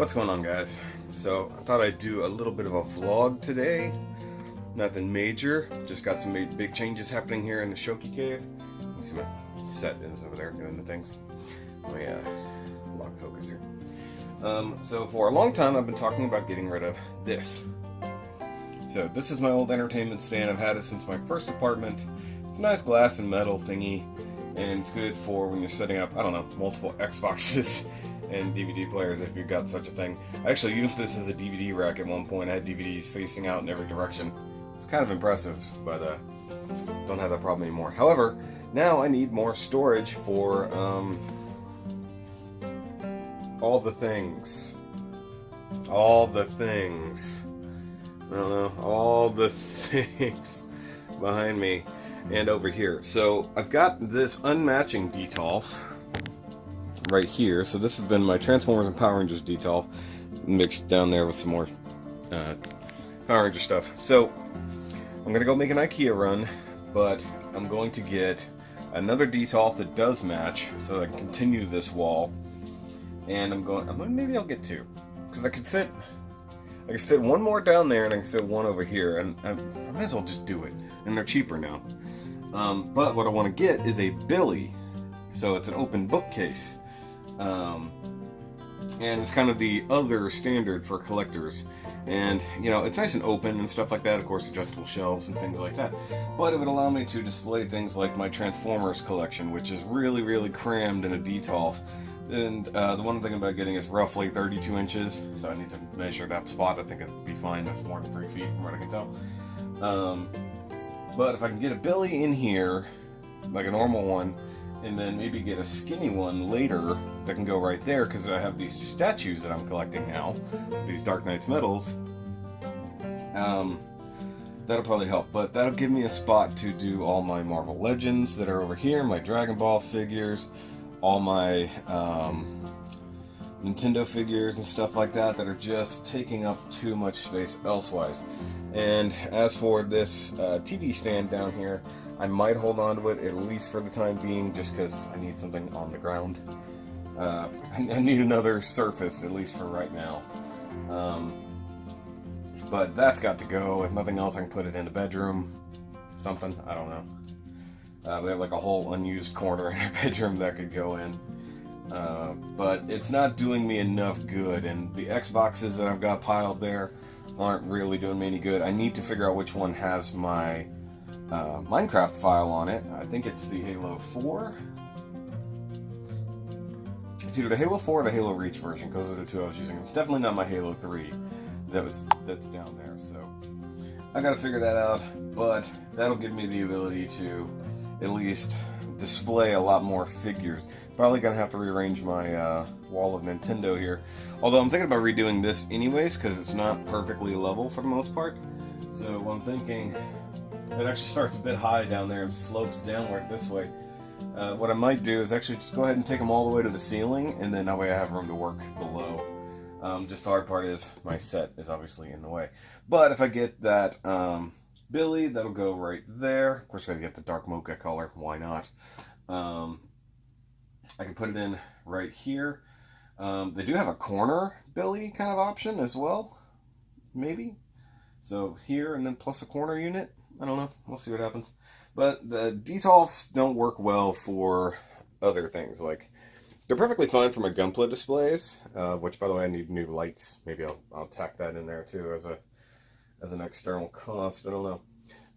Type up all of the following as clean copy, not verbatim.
What's going on, guys? So I thought I'd do a little bit of a vlog today. Nothing major, just got some big changes happening here in the Shoky cave. You can see my set is over there doing the things. My lock focus here. So for a long time I've been talking about getting rid of this. So this is my old entertainment stand. I've had it since my first apartment. It's a nice glass and metal thingy, and it's good for when you're setting up, I don't know, multiple Xboxes and DVD players if you've got such a thing. I actually used this as a DVD rack at one point. I had DVDs facing out in every direction. It's kind of impressive, but don't have that problem anymore. However, now I need more storage for all the things. All the things. I don't know, all the things behind me and over here. So I've got this unmatching detolf right here. So this has been my Transformers and Power Rangers detolf mixed down there with some more Power Ranger stuff. So I'm gonna go make an IKEA run, but I'm going to get another detolf that does match so I can continue this wall. And maybe I'll get two, because I could fit one more down there and I can fit one over here, and I might as well just do it. And they're cheaper now. But what I want to get is a Billy, so it's an open bookcase. And it's kind of the other standard for collectors. And, you know, it's nice and open and stuff like that, of course, adjustable shelves and things like that. But it would allow me to display things like my Transformers collection, which is really, really crammed in a detolf. And the one thing about getting is roughly 32 inches, so I need to measure that spot. I think it'd be fine. That's more than 3 feet from what I can tell. But if I can get a Billy in here, like a normal one, and then maybe get a skinny one later that can go right there, because I have these statues that I'm collecting now, these Dark Knight's medals, that'll probably help. But that'll give me a spot to do all my Marvel Legends that are over here, my Dragon Ball figures, all my Nintendo figures and stuff like that are just taking up too much space elsewise. And as for this TV stand down here, I might hold on to it at least for the time being, just because I need something on the ground. I need another surface, at least for right now. But that's got to go. If nothing else, I can put it in the bedroom. Something, I don't know. We have like a whole unused corner in our bedroom that could go in. But it's not doing me enough good, and the Xboxes that I've got piled there aren't really doing me any good. I need to figure out which one has my Minecraft file on it. I think it's the Halo 4. It's either the Halo 4 or the Halo Reach version, because those are the two I was using. It's definitely not my Halo 3 that's down there, so I gotta figure that out. But that'll give me the ability to at least display a lot more figures. Probably gonna have to rearrange my wall of Nintendo here. Although I'm thinking about redoing this anyways, because it's not perfectly level for the most part. So I'm thinking it actually starts a bit high down there and slopes downward this way. What I might do is actually just go ahead and take them all the way to the ceiling, and then that way I have room to work below. Just the hard part is my set is obviously in the way. But if I get that Billy, that'll go right there. Of course, I gotta get the dark mocha color. Why not? I can put it in right here. They do have a corner Billy kind of option as well, maybe. So here and then plus a corner unit. I don't know. We'll see what happens. But the detolfs don't work well for other things. Like, they're perfectly fine for my Gunpla displays, which, by the way, I need new lights. Maybe I'll tack that in there too as an external cost. I don't know.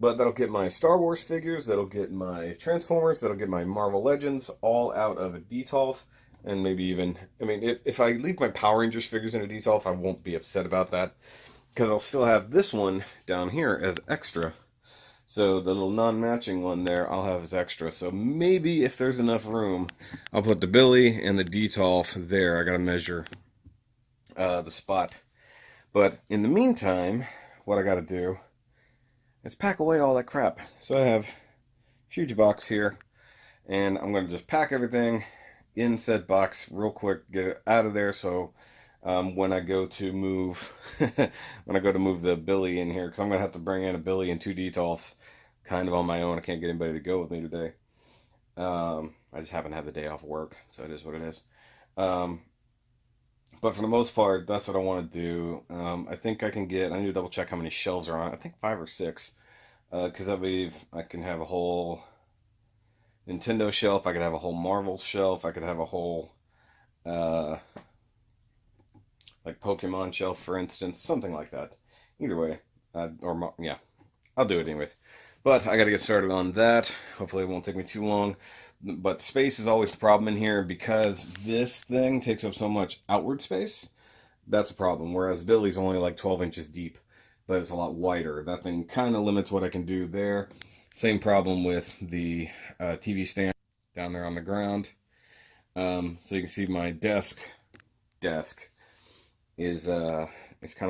But that'll get my Star Wars figures, that'll get my Transformers, that'll get my Marvel Legends, all out of a detolf. And maybe even, I mean, if I leave my Power Rangers figures in a detolf, I won't be upset about that, because I'll still have this one down here as extra. So the little non-matching one there, I'll have as extra. So maybe if there's enough room, I'll put the Billy and the detolf there. I gotta measure the spot. But in the meantime, what I gotta do is pack away all that crap. So I have a huge box here, and I'm gonna just pack everything in said box real quick, get it out of there. So when I go to move the Billy in here, because I'm gonna have to bring in a Billy and two detolfs kind of on my own. I can't get anybody to go with me today. I just happen to have the day off work, so it is what it is. But for the most part, that's what I want to do. I think I can get. I need to double check how many shelves are on it. I think 5 or 6, because I believe I can have a whole Nintendo shelf. I could have a whole Marvel shelf. I could have a whole uh, like Pokemon shelf, for instance, something like that. Either way, yeah, I'll do it anyways. But I got to get started on that. Hopefully, it won't take me too long. But space is always the problem in here because this thing takes up so much outward space. That's a problem. Whereas Billy's only like 12 inches deep, but it's a lot wider. That thing kind of limits what I can do there. Same problem with the TV stand down there on the ground. So you can see my desk is kind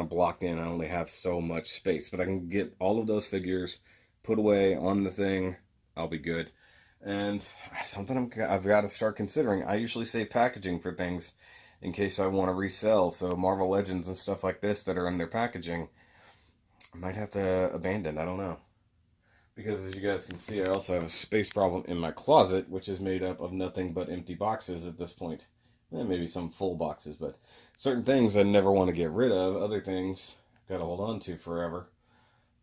of blocked in. I only have so much space, but I can get all of those figures put away on the thing. I'll be good. And something I've got to start considering. I usually save packaging for things in case I want to resell. So Marvel Legends and stuff like this that are in their packaging, I might have to abandon. I don't know. Because as you guys can see, I also have a space problem in my closet, which is made up of nothing but empty boxes at this point. Maybe some full boxes, but certain things I never want to get rid of. Other things got to hold on to forever.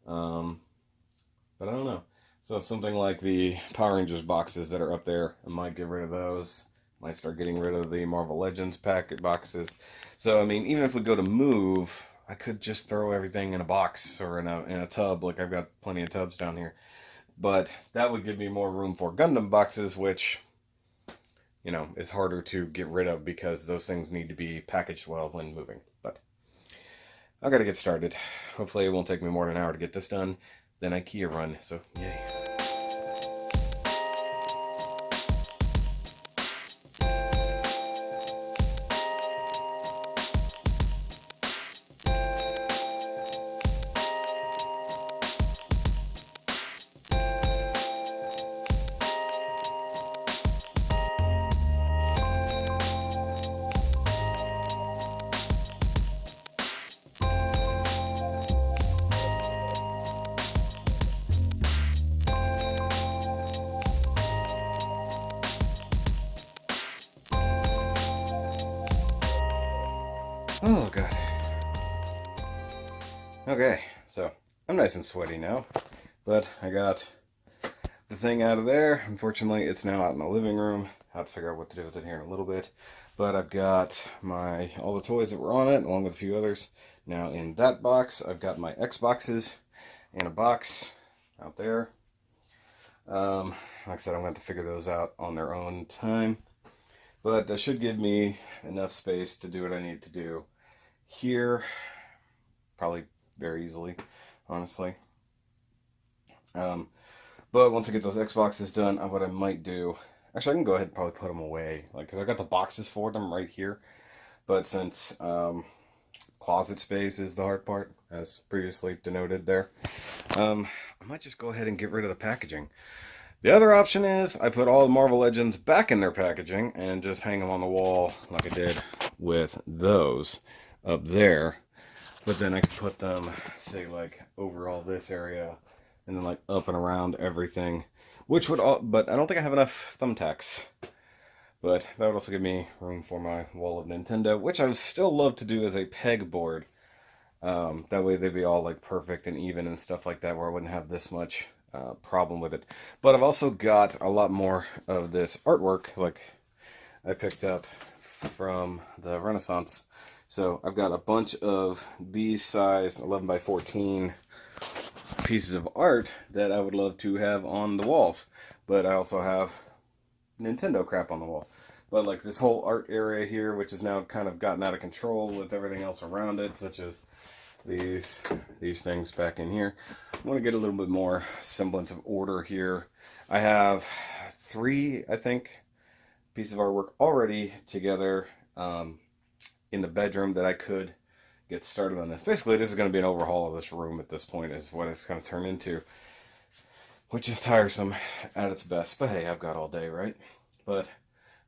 But I don't know. So something like the Power Rangers boxes that are up there, I might get rid of those. Might start getting rid of the Marvel Legends packet boxes. So, I mean, even if we go to move, I could just throw everything in a box or in a tub. Like, I've got plenty of tubs down here. But that would give me more room for Gundam boxes, which, you know, is harder to get rid of because those things need to be packaged well when moving. But I gotta get started. Hopefully it won't take me more than an hour to get this done. Then IKEA run, so yay. Oh, God. Okay, so I'm nice and sweaty now, but I got the thing out of there. Unfortunately, it's now out in the living room. I'll have to figure out what to do with it here in a little bit. But I've got all the toys that were on it, along with a few others, now in that box. I've got my Xboxes in a box out there. Like I said, I'm going to have to figure those out on their own time. But that should give me enough space to do what I need to do here. Probably very easily, honestly. But once I get those Xboxes done, what I might do... Actually, I can go ahead and probably put them away. Because I've got the boxes for them right here. But since closet space is the hard part, as previously denoted there, I might just go ahead and get rid of the packaging. The other option is I put all the Marvel Legends back in their packaging and just hang them on the wall like I did with those up there. But then I could put them, say, like over all this area and then like up and around everything, which would all, but I don't think I have enough thumbtacks. But that would also give me room for my wall of Nintendo, which I would still love to do as a pegboard. That way they'd be all like perfect and even and stuff like that, where I wouldn't have this much problem with it. But I've also got a lot more of this artwork, like I picked up from the Renaissance. So I've got a bunch of these size 11 by 14 pieces of art that I would love to have on the walls. But I also have Nintendo crap on the walls. But like this whole art area here, which has now kind of gotten out of control with everything else around it, such as these things back in here. I want to get a little bit more semblance of order here. I have 3, I think, pieces of artwork already together in the bedroom that I could get started on this. Basically, this is going to be an overhaul of this room at this point, is what it's going to turn into, which is tiresome at its best. But hey, I've got all day, right? But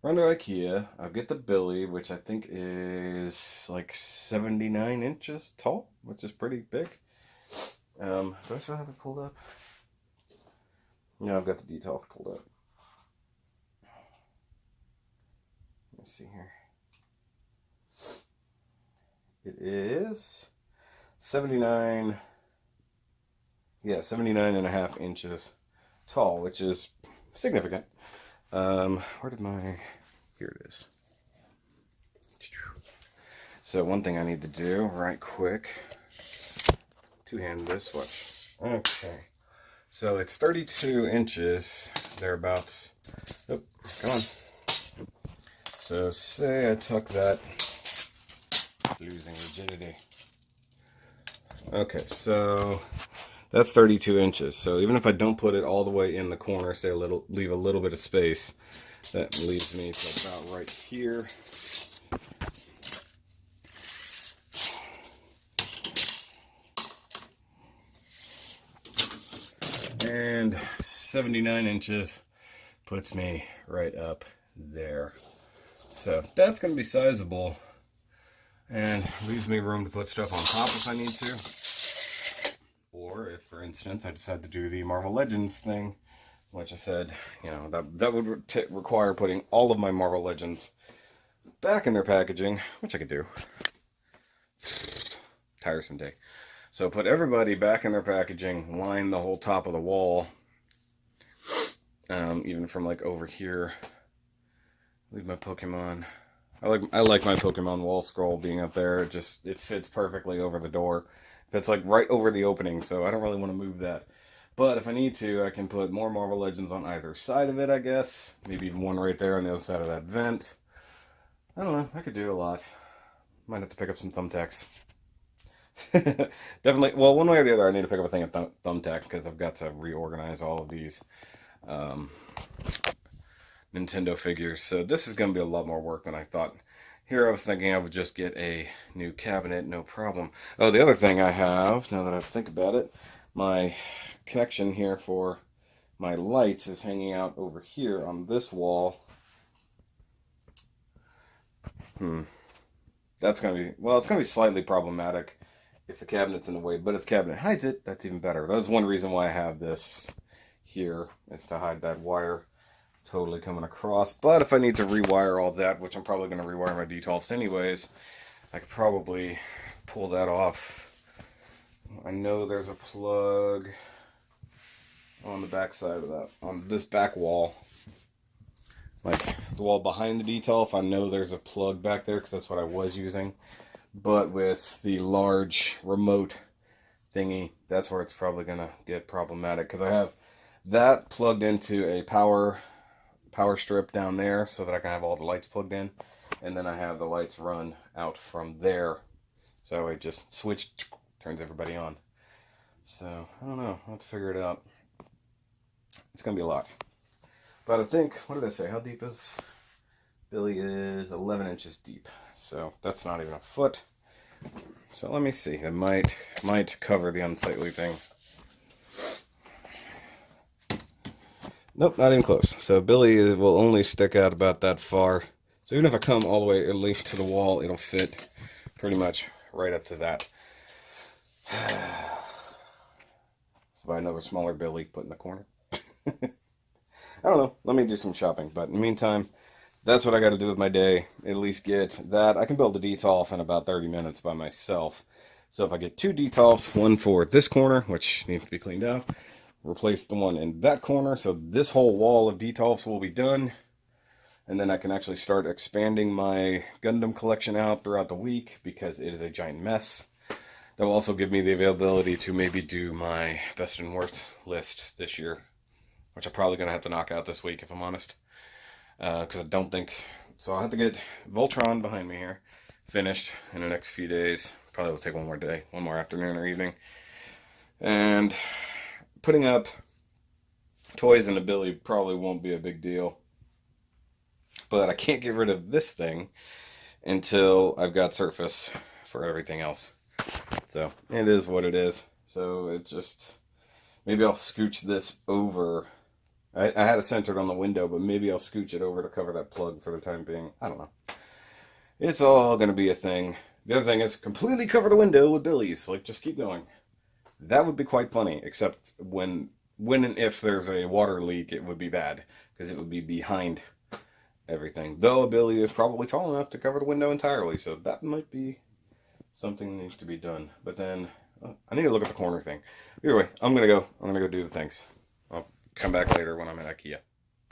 we're under IKEA. I'll get the Billy, which I think is like 79 inches tall, which is pretty big. Do I still have it pulled up? No, I've got the detail pulled up. Let's see here. It is 79, yeah, 79.5 inches tall, which is significant. Where did my, here it is. So one thing I need to do right quick, two-hand this, watch. Okay. So it's 32 inches, thereabouts. Oh, come on. So say I tuck that, losing rigidity. Okay, so that's 32 inches. So even if I don't put it all the way in the corner, say leave a little bit of space, that leaves me to about right here. And 79 inches puts me right up there. So that's going to be sizable and leaves me room to put stuff on top if I need to. Or if, for instance, I decide to do the Marvel Legends thing, which I said, you know, that would require putting all of my Marvel Legends back in their packaging, which I could do. Tiresome day. So put everybody back in their packaging, line the whole top of the wall, even from like over here. Leave my Pokemon. I like my Pokemon wall scroll being up there. It fits perfectly over the door. It fits like right over the opening, so I don't really want to move that. But if I need to, I can put more Marvel Legends on either side of it, I guess. Maybe even one right there on the other side of that vent. I don't know. I could do a lot. Might have to pick up some thumbtacks. Definitely, well, one way or the other, I need to pick up a thing of thumbtack because I've got to reorganize all of these Nintendo figures. So this is going to be a lot more work than I thought. Here I was thinking I would just get a new cabinet, no problem. Oh, the other thing I have, now that I think about it, my connection here for my lights is hanging out over here on this wall. That's going to be, well, it's going to be slightly problematic if the cabinet's in the way, but if the cabinet hides it, that's even better. That's one reason why I have this here, is to hide that wire totally coming across. But if I need to rewire all that, which I'm probably going to rewire my D12s anyways, I could probably pull that off. I know there's a plug on the back side of that, on this back wall. Like the wall behind the D12, I know there's a plug back there because that's what I was using. But with the large remote thingy, that's where it's probably going to get problematic. Because I have that plugged into a power strip down there so that I can have all the lights plugged in. And then I have the lights run out from there. So I just switch, turns everybody on. So, I don't know. I'll have to figure it out. It's going to be a lot. But I think, what did I say? How deep is... Billy is 11 inches deep. So that's not even a foot. So let me see. It might cover the unsightly thing. Nope, not even close. So Billy will only stick out about that far. So even if I come all the way at least to the wall, it'll fit pretty much right up to that. Buy another smaller Billy, put in the corner. I don't know. Let me do some shopping. But in the meantime, that's what I got to do with my day. At least get that. I can build a D12 in about 30 minutes by myself. So if I get 2 D12s, one for this corner, which needs to be cleaned out, replace the one in that corner, so this whole wall of D12s will be done. And then I can actually start expanding my Gundam collection out throughout the week because it is a giant mess. That will also give me the availability to maybe do my best and worst list this year, which I'm probably going to have to knock out this week if I'm honest. Because I don't think... So I'll have to get Voltron behind me here finished in the next few days. Probably will take one more day, one more afternoon or evening. And putting up toys in a Billy probably won't be a big deal. But I can't get rid of this thing until I've got surface for everything else. So it is what it is. So it just... Maybe I'll scooch this over... I had it centered on the window, but maybe I'll scooch it over to cover that plug for the time being. I don't know. It's all going to be a thing. The other thing is completely cover the window with Billies. Like, just keep going. That would be quite funny, except when and if there's a water leak, it would be bad, because it would be behind everything. Though a Billy is probably tall enough to cover the window entirely, so that might be Something needs to be done. But then I need to look at the corner thing. Either way, I'm gonna go do the things. I'll come back later when I'm at IKEA.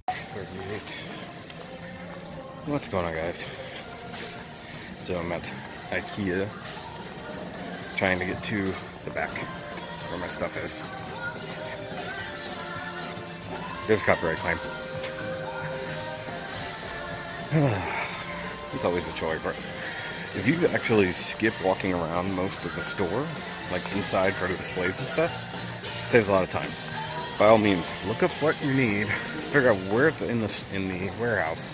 38. What's going on, guys? So I'm at IKEA trying to get to the back where my stuff is. There's a copyright claim. It's always a joy, but if you actually skip walking around most of the store, like inside for the displays and stuff, it saves a lot of time. By all means, look up what you need, figure out where it's in the warehouse.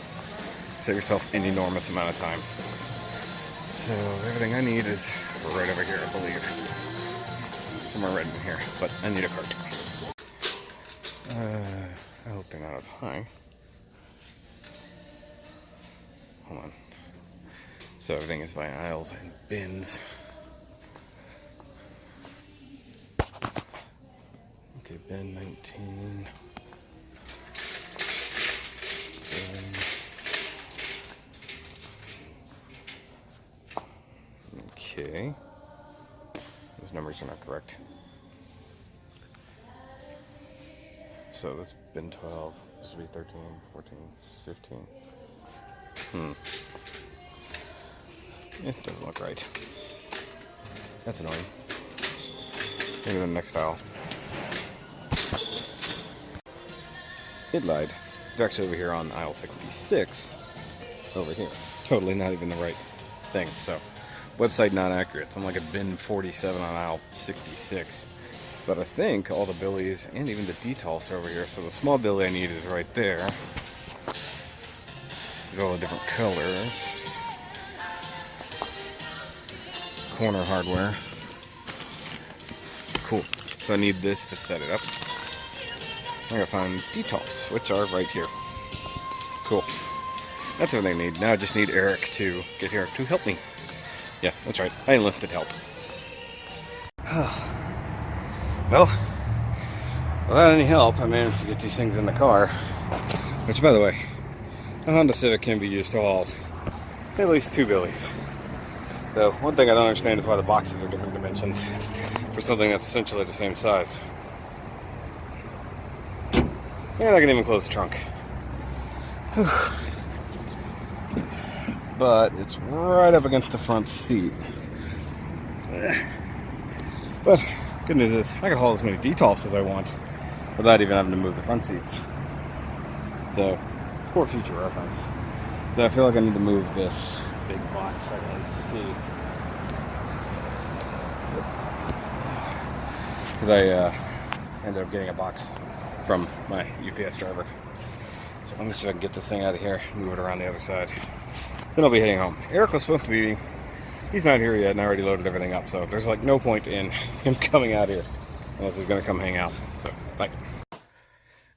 Save yourself an enormous amount of time. So everything I need is right over here, I believe. Somewhere right in here, but I need a cart. I hope they're not up high. Hold on. So everything is by aisles and bins. Okay, bin 19. Bin. Okay. Those numbers are not correct. So that's bin 12. This will be 13, 14, 15. It doesn't look right. That's annoying. Maybe the next aisle. It lied. It's actually over here on aisle 66. Over here. Totally not even the right thing. So, website not accurate. So I'm like a bin 47 on aisle 66. But I think all the billies and even the detolfs are over here. So the small billy I need is right there. These are all the different colors. Corner hardware. Cool. So I need this to set it up. I gotta find detolfs, which are right here. Cool. That's what I need. Now I just need Eric to get here to help me. Yeah, that's right. I enlisted help. Well, without any help, I managed to get these things in the car. Which, by the way, a Honda Civic can be used to haul at least 2 billies. Though, one thing I don't understand is why the boxes are different dimensions for something that's essentially the same size. And I can even close the trunk. Whew. But it's right up against the front seat. But good news is I can haul as many detolfs as I want without even having to move the front seats. So, for future reference, then I feel like I need to move this big box I can see. Because I ended up getting a box from my UPS driver. So let me see if I can get this thing out of here, move it around the other side. Then I'll be heading home. Eric was supposed to be, he's not here yet, and I already loaded everything up, so there's like no point in him coming out here unless he's gonna come hang out. So, bye.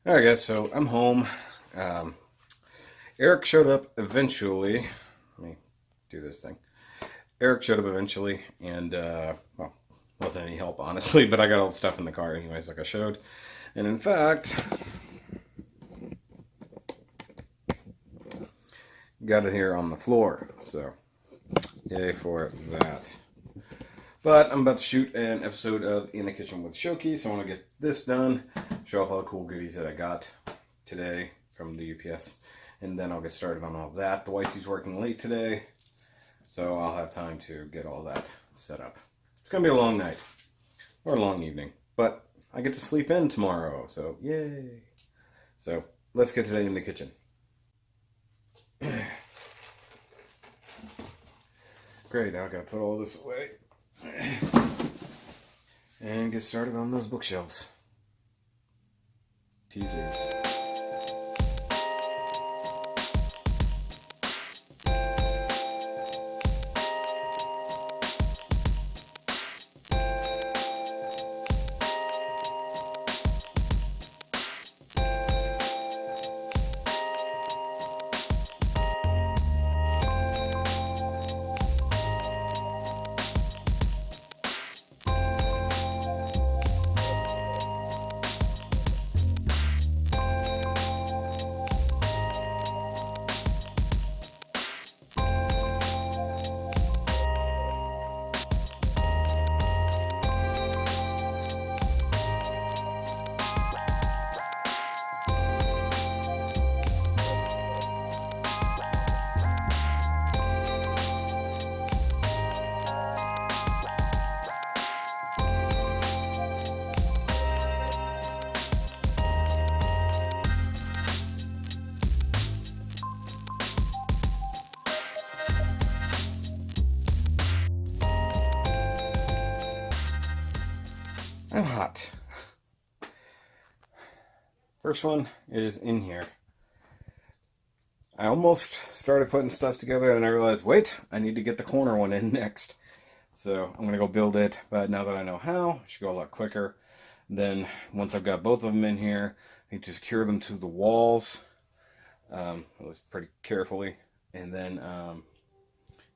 Alright guys, so I'm home. Eric showed up eventually. Let me do this thing. Eric showed up eventually, and, well, wasn't any help, honestly, but I got all the stuff in the car anyways, like I showed. And in fact, got it here on the floor, so yay for that. But I'm about to shoot an episode of In the Kitchen with Shoky, so I want to get this done, show off all the cool goodies that I got today from the UPS, and then I'll get started on all that. The wifey's working late today, so I'll have time to get all that set up. It's going to be a long night, or a long evening, but I get to sleep in tomorrow, so yay. So let's get today in the kitchen. Great, now I gotta put all this away and get started on those bookshelves. Teasers. I'm hot. First one is in here. I almost started putting stuff together and I realized, wait, I need to get the corner one in next. So I'm going to go build it, but now that I know how, it should go a lot quicker. Then once I've got both of them in here, I need to secure them to the walls, at least pretty carefully, and then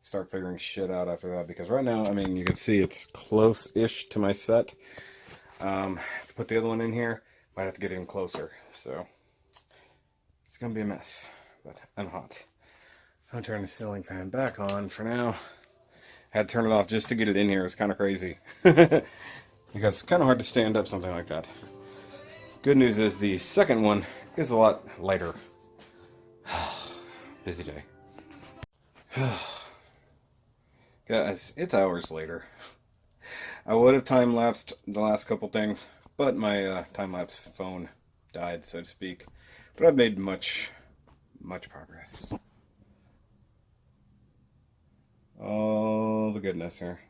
start figuring shit out after that. Because right now, I mean, you can see it's close-ish to my set. To put the other one in here, might have to get in closer. So it's going to be a mess, but I'm hot. I'm going to turn the ceiling fan back on for now. Had to turn it off just to get it in here. It's kind of crazy. Because it's kind of hard to stand up something like that. Good news is the second one is a lot lighter. Busy day. Guys, it's hours later. I would have time-lapsed the last couple things, but my time-lapse phone died, so to speak. But I've made much progress. Oh, the goodness here.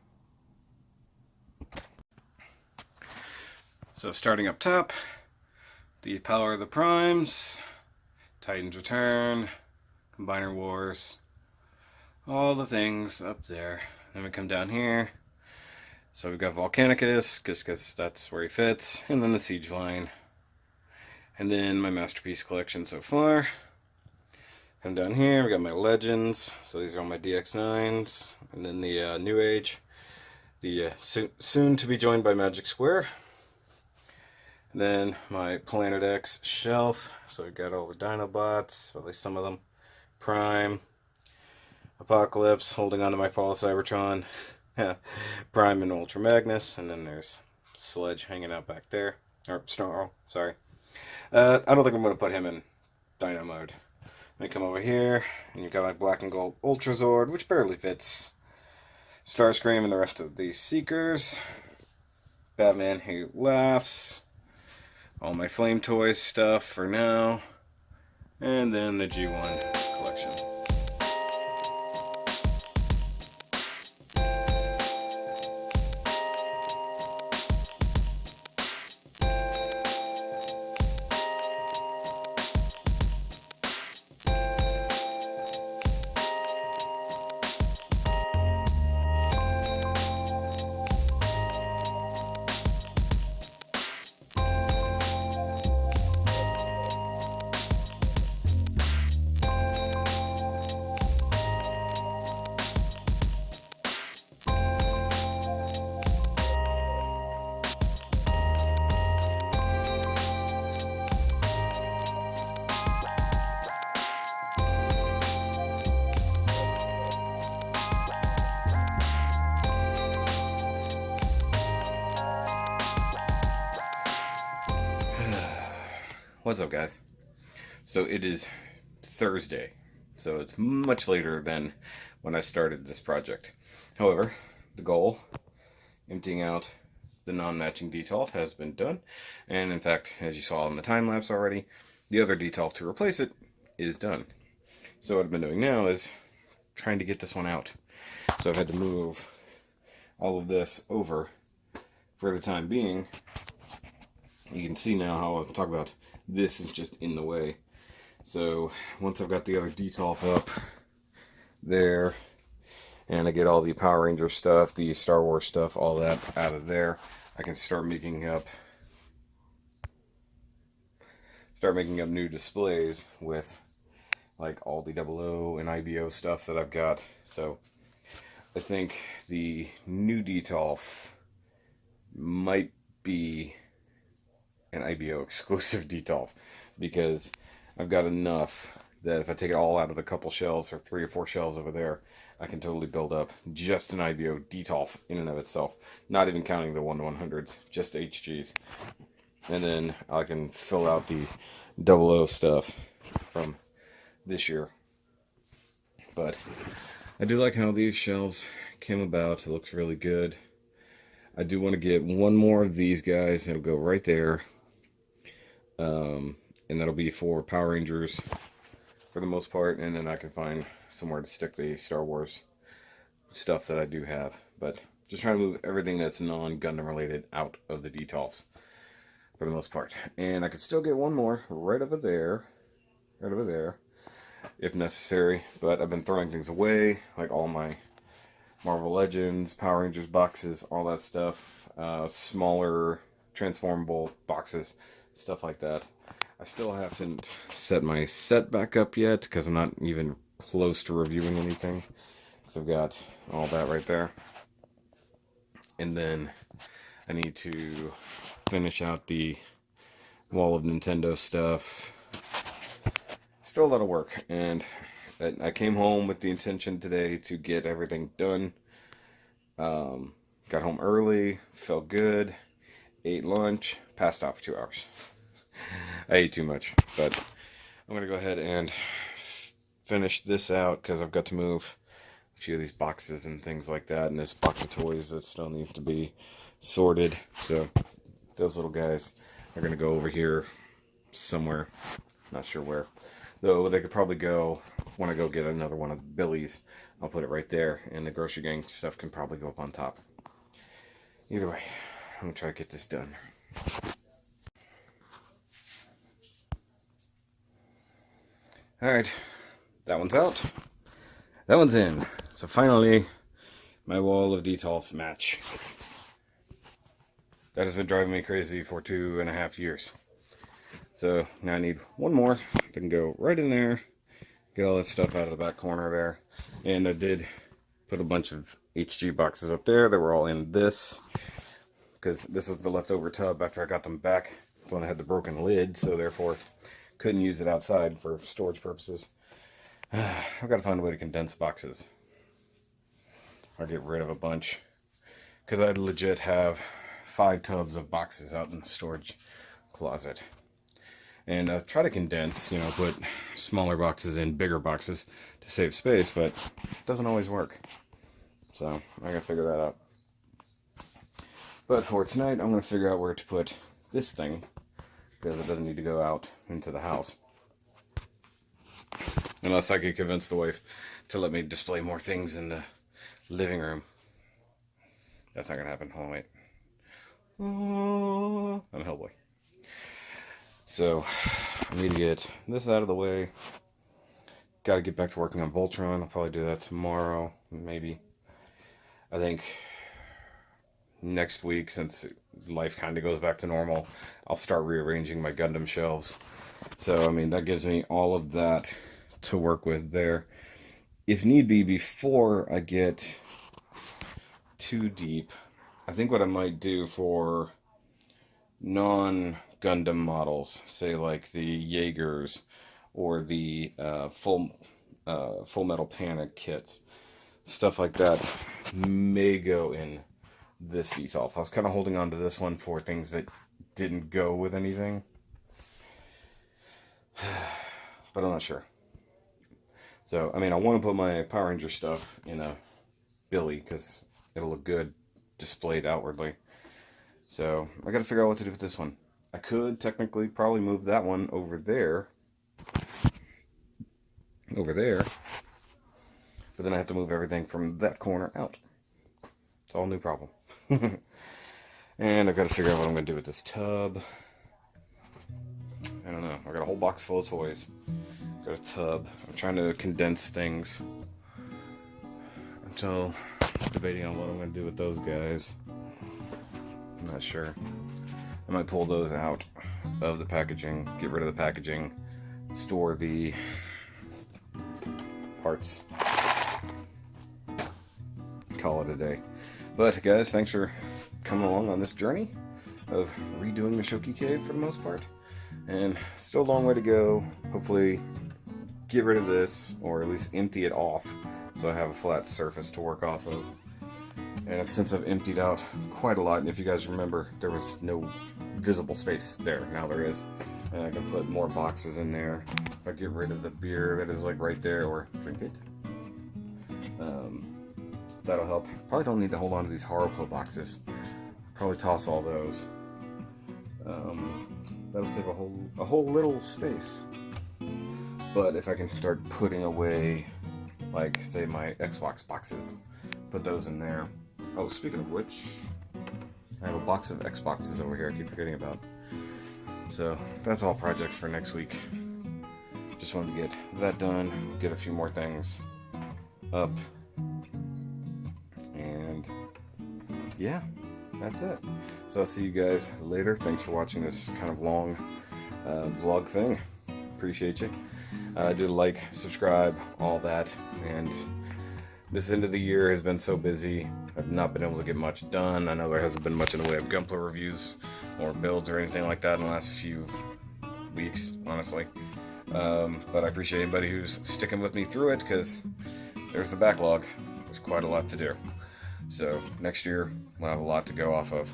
So starting up top, the Power of the Primes, Titan's Return, Combiner Wars, all the things up there. Then we come down here. So we've got Volcanicus, because that's where he fits, and then the Siege line. And then my Masterpiece collection so far. Come down here, we got my Legends, so these are all my DX9s. And then the New Age, the soon to be joined by Magic Square. And then my Planet X shelf, so we've got all the Dinobots, at least some of them. Prime, Apocalypse, holding on to my Fall of Cybertron, Prime and Ultra Magnus, and then there's Sledge hanging out back there. Or Snarl, sorry. I don't think I'm going to put him in Dino mode. Let me come over here, and you've got my Black and Gold Ultra Zord, which barely fits. Starscream and the rest of the Seekers. Batman Who Laughs. All my Flame Toys stuff for now. And then the G1 collection. What's up, guys? So it is Thursday, so it's much later than when I started this project. However, the goal, emptying out the non-matching detolf, has been done, and in fact, as you saw in the time-lapse already, the other detolf to replace it is done. So what I've been doing now is trying to get this one out. So I've had to move all of this over for the time being. You can see now how I'll talk about this is just in the way. So once I've got the other detolf up there, and I get all the Power Ranger stuff, the Star Wars stuff, all that out of there, I can start making up new displays with like all the 00 and IBO stuff that I've got. So I think the new detolf might be an IBO exclusive detolf, because I've got enough that if I take it all out of the couple shelves or 3 or 4 shelves over there, I can totally build up just an IBO detolf in and of itself, not even counting the 1/100s, just HGs. And then I can fill out the 00 stuff from this year. But I do like how these shelves came about. It looks really good. I do want to get one more of these guys. It'll go right there. And that'll be for Power Rangers for the most part, and then I can find somewhere to stick the Star Wars stuff that I do have. But Just trying to move everything that's non-Gundam related out of the detolfs for the most part. And I could still get one more right over there, if necessary. But I've been throwing things away, like all my Marvel Legends, Power Rangers boxes, all that stuff. Smaller transformable boxes, stuff like that. I still haven't set my set back up yet because I'm not even close to reviewing anything. So I've got all that right there. And then I need to finish out the wall of Nintendo stuff. Still a lot of work, and I came home with the intention today to get everything done. Got home early, felt good, ate lunch, passed out for 2 hours. I ate too much, but I'm gonna go ahead and finish this out because I've got to move a few of these boxes and things like that, and this box of toys that still needs to be sorted. So those little guys are gonna go over here somewhere, not sure where. Though they could probably go, when I go get another one of Billy's, I'll put it right there, and the grocery gang stuff can probably go up on top. Either way, I'm gonna try to get this done. Alright, that one's out. That one's in. So finally, my wall of detolfs match. That has been driving me crazy for 2.5 years. So now I need one more that can go right in there, get all that stuff out of the back corner there. And I did put a bunch of HG boxes up there that were all in this, because this was the leftover tub after I got them back when I had the broken lid, so therefore couldn't use it outside for storage purposes. I've got to find a way to condense boxes or get rid of a bunch, because I legit have 5 tubs of boxes out in the storage closet. And try to condense, you know, put smaller boxes in bigger boxes to save space, but it doesn't always work. So I gotta figure that out. But for tonight, I'm gonna figure out where to put this thing, because it doesn't need to go out into the house. Unless I could convince the wife to let me display more things in the living room. That's not gonna happen. Hold on, wait. I'm a Hellboy. So, I need to get this out of the way. Got to get back to working on Voltron. I'll probably do that tomorrow, maybe. I think next week, since life kind of goes back to normal, I'll start rearranging my Gundam shelves. So, I mean, that gives me all of that to work with there. If need be, before I get too deep, I think what I might do for non-Gundam models, say like the Jaegers or the Full Metal Panic kits, stuff like that, may go in this detolf. I was kind of holding on to this one for things that didn't go with anything, but I'm not sure. So, I mean, I want to put my Power Ranger stuff in a Billy because it'll look good displayed outwardly. So, I gotta figure out what to do with this one. I could technically probably move that one over there. But then I have to move everything from that corner out. It's all a new problem. And I've got to figure out what I'm going to do with this tub. I don't know. I got a whole box full of toys. Got a tub. I'm trying to condense things. I'm still debating on what I'm going to do with those guys. I'm not sure. I might pull those out of the packaging, get rid of the packaging, store the parts, call it a day. But guys, thanks for coming along on this journey of redoing the Shoky cave for the most part. And still a long way to go. Hopefully get rid of this, or at least empty it off, so I have a flat surface to work off of. And since I've emptied out quite a lot, and if you guys remember, there was no visible space there. Now there is. And I can put more boxes in there. If I get rid of the beer that is like right there, or drink it, that'll help. Probably don't need to hold on to these Haruko boxes. Probably toss all those. That'll save a whole little space. But if I can start putting away, like say my Xbox boxes, put those in there. Oh, speaking of which, I have a box of Xboxes over here I keep forgetting about. So that's all projects for next week. Just wanted to get that done, get a few more things up, and yeah, that's it. So I'll see you guys later. Thanks for watching this kind of long vlog thing. Appreciate you. Do like, subscribe, all that. And this end of the year has been so busy. I've not been able to get much done. I know there hasn't been much in the way of Gunpla reviews or builds or anything like that in the last few weeks, honestly. But I appreciate anybody who's sticking with me through it, because there's the backlog. There's quite a lot to do. So next year we'll have a lot to go off of.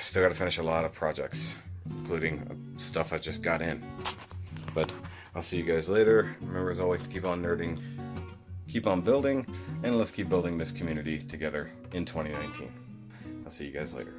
Still got to finish a lot of projects, including stuff I just got in. But I'll see you guys later. Remember, as always, keep on nerding, keep on building, and let's keep building this community together in 2019. I'll see you guys later.